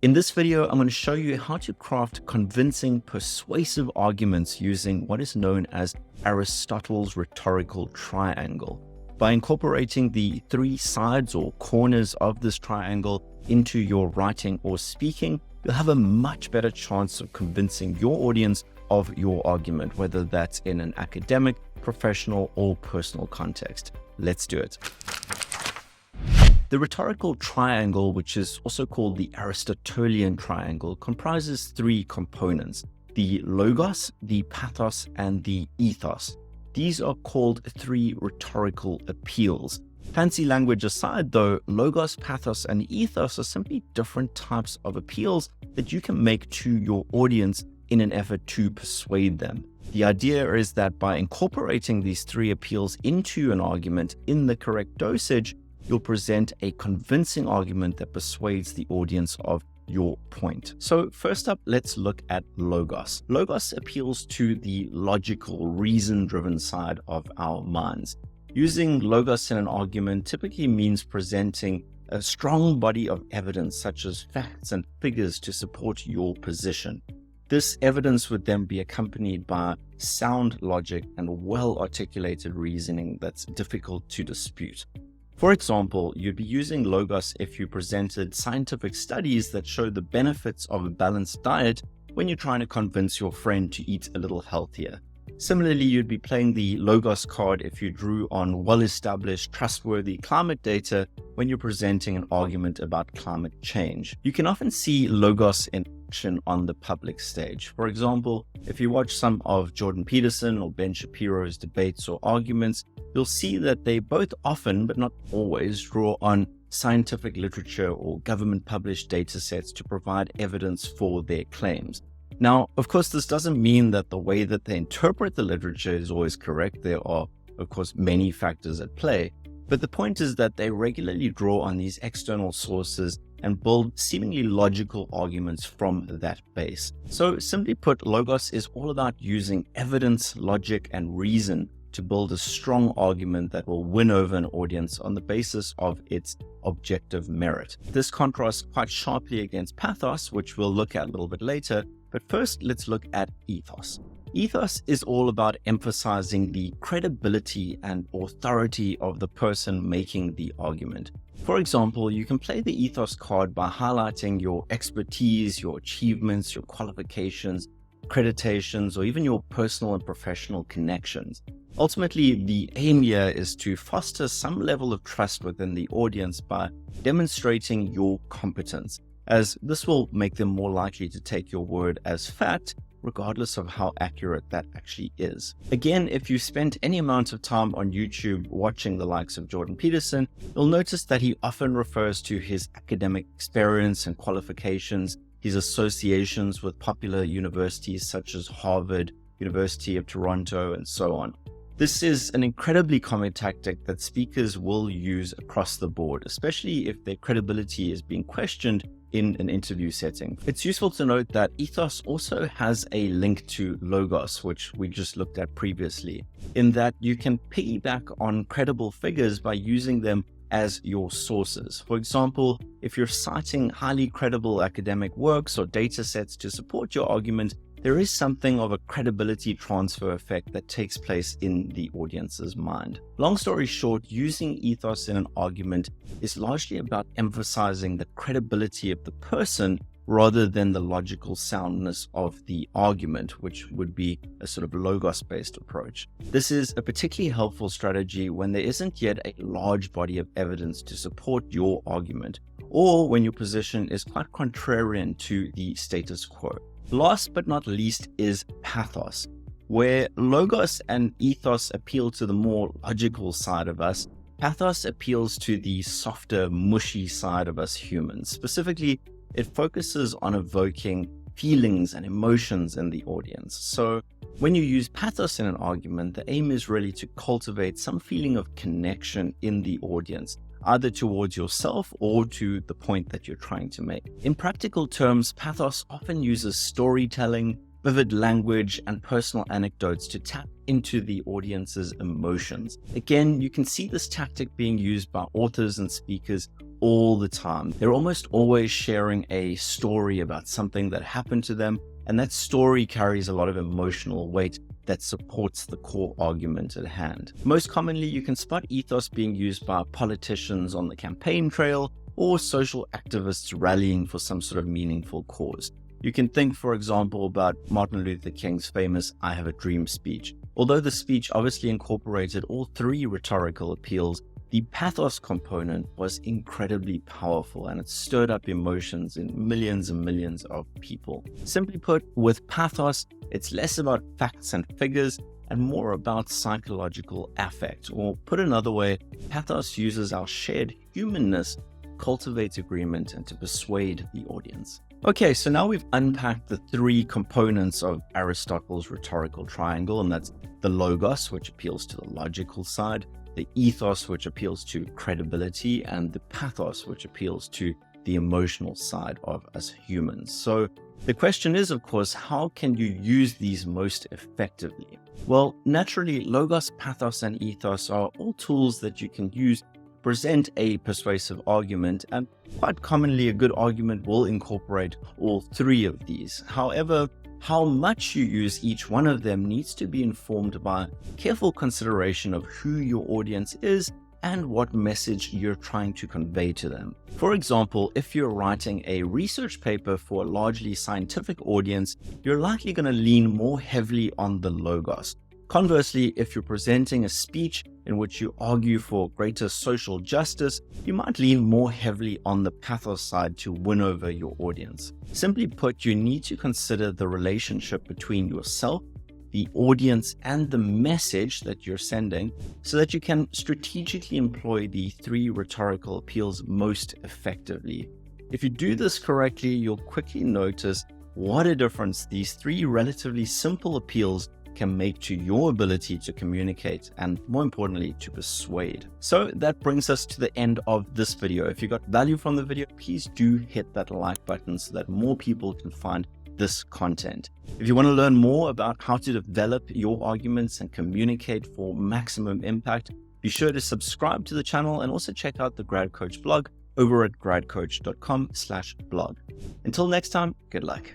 In this video, I'm going to show you how to craft convincing, persuasive arguments using what is known as Aristotle's rhetorical triangle. By incorporating the three sides or corners of this triangle into your writing or speaking, you'll have a much better chance of convincing your audience of your argument, whether that's in an academic, professional, or personal context. Let's do it. The rhetorical triangle, which is also called the Aristotlean triangle, comprises three components: the logos, the pathos, and the ethos. These are called three rhetorical appeals. Fancy language aside though, logos, pathos, and ethos are simply different types of appeals that you can make to your audience in an effort to persuade them. The idea is that by incorporating these three appeals into an argument in the correct dosage, you'll present a convincing argument that persuades the audience of your point. So first up, let's look at logos. Logos appeals to the logical, reason-driven side of our minds. Using logos in an argument typically means presenting a strong body of evidence, such as facts and figures, to support your position. This evidence would then be accompanied by sound logic and well-articulated reasoning that's difficult to dispute. For example, you'd be using logos if you presented scientific studies that show the benefits of a balanced diet when you're trying to convince your friend to eat a little healthier. Similarly, you'd be playing the logos card if you drew on well-established, trustworthy climate data when you're presenting an argument about climate change. You can often see logos in action on the public stage. For example, if you watch some of Jordan Peterson or Ben Shapiro's debates or arguments, you'll see that they both often, but not always, draw on scientific literature or government-published data sets to provide evidence for their claims. Now, of course, this doesn't mean that the way that they interpret the literature is always correct. There are, of course, many factors at play. But the point is that they regularly draw on these external sources and build seemingly logical arguments from that base. So simply put, logos is all about using evidence, logic, and reason to build a strong argument that will win over an audience on the basis of its objective merit. This contrasts quite sharply against pathos, which we'll look at a little bit later. But first, let's look at ethos. Ethos is all about emphasizing the credibility and authority of the person making the argument. For example, you can play the ethos card by highlighting your expertise, your achievements, your qualifications, accreditations, or even your personal and professional connections. Ultimately, the aim here is to foster some level of trust within the audience by demonstrating your competence, as this will make them more likely to take your word as fact, regardless of how accurate that actually is. Again, if you spent any amount of time on YouTube watching the likes of Jordan Peterson, you'll notice that he often refers to his academic experience and qualifications, his associations with popular universities such as Harvard, University of Toronto, and so on. This is an incredibly common tactic that speakers will use across the board, especially if their credibility is being questioned in an interview setting. It's useful to note that ethos also has a link to logos, which we just looked at previously, in that you can piggyback on credible figures by using them as your sources. For example, if you're citing highly credible academic works or data sets to support your argument, there is something of a credibility transfer effect that takes place in the audience's mind. Long story short, using ethos in an argument is largely about emphasizing the credibility of the person rather than the logical soundness of the argument, which would be a sort of logos-based approach. This is a particularly helpful strategy when there isn't yet a large body of evidence to support your argument, or when your position is quite contrarian to the status quo. Last but not least is pathos. Where logos and ethos appeal to the more logical side of us, pathos appeals to the softer, mushy side of us humans. Specifically, it focuses on evoking feelings and emotions in the audience. So when you use pathos in an argument, the aim is really to cultivate some feeling of connection in the audience, either towards yourself or to the point that you're trying to make. In practical terms, pathos often uses storytelling, vivid language, and personal anecdotes to tap into the audience's emotions. Again, you can see this tactic being used by authors and speakers all the time. They're almost always sharing a story about something that happened to them, and that story carries a lot of emotional weight that supports the core argument at hand. Most commonly, you can spot ethos being used by politicians on the campaign trail or social activists rallying for some sort of meaningful cause. You can think, for example, about Martin Luther King's famous "I Have a Dream" speech. Although the speech obviously incorporated all three rhetorical appeals, the pathos component was incredibly powerful, and it stirred up emotions in millions and millions of people. Simply put, with pathos, it's less about facts and figures and more about psychological affect. Or put another way, pathos uses our shared humanness to cultivate agreement and to persuade the audience. Okay, so now we've unpacked the three components of Aristotle's rhetorical triangle, and that's the logos, which appeals to the logical side, the ethos, which appeals to credibility, and the pathos, which appeals to the emotional side of us humans. So the question is, of course, how can you use these most effectively? Well, naturally, logos, pathos, and ethos are all tools that you can use present a persuasive argument, and quite commonly a good argument will incorporate all three of these. However, how much you use each one of them needs to be informed by careful consideration of who your audience is and what message you're trying to convey to them. For example, if you're writing a research paper for a largely scientific audience, you're likely going to lean more heavily on the logos. Conversely, if you're presenting a speech in which you argue for greater social justice, you might lean more heavily on the pathos side to win over your audience. Simply put, you need to consider the relationship between yourself, the audience, and the message that you're sending so that you can strategically employ the three rhetorical appeals most effectively. If you do this correctly, you'll quickly notice what a difference these three relatively simple appeals can make to your ability to communicate and, more importantly, to persuade. So that brings us to the end of this video. If you got value from the video, please do hit that like button so that more people can find this content. If you want to learn more about how to develop your arguments and communicate for maximum impact, be sure to subscribe to the channel and also check out the Grad Coach blog over at gradcoach.com/blog. Until next time, good luck.